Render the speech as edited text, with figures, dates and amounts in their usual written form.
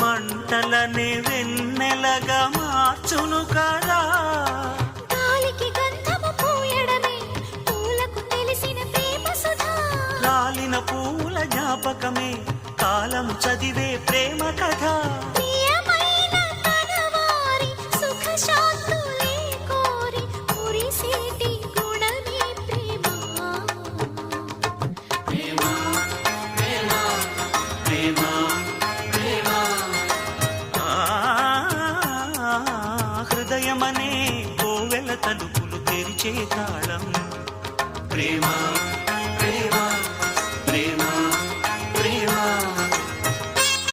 మంటలనే వెన్నెలగా మార్చును కదా. గాలికి గంధము పూయడమే పూలకు తెలిసిన ప్రేమ సుధా. రాలిన పూల జ్ఞాపకమే కాలము చదివే ప్రేమ కథ. ప్రియమైన తనవారి సుఖ శాంతులే కోరి మురిసేటి గుణమే ప్రేమ. ప్రేమ ప్రేమ ప్రేమ ప్రేమ. హృదయమనే కోవెల తలుపులు తెరిచే తాళం ప్రేమ.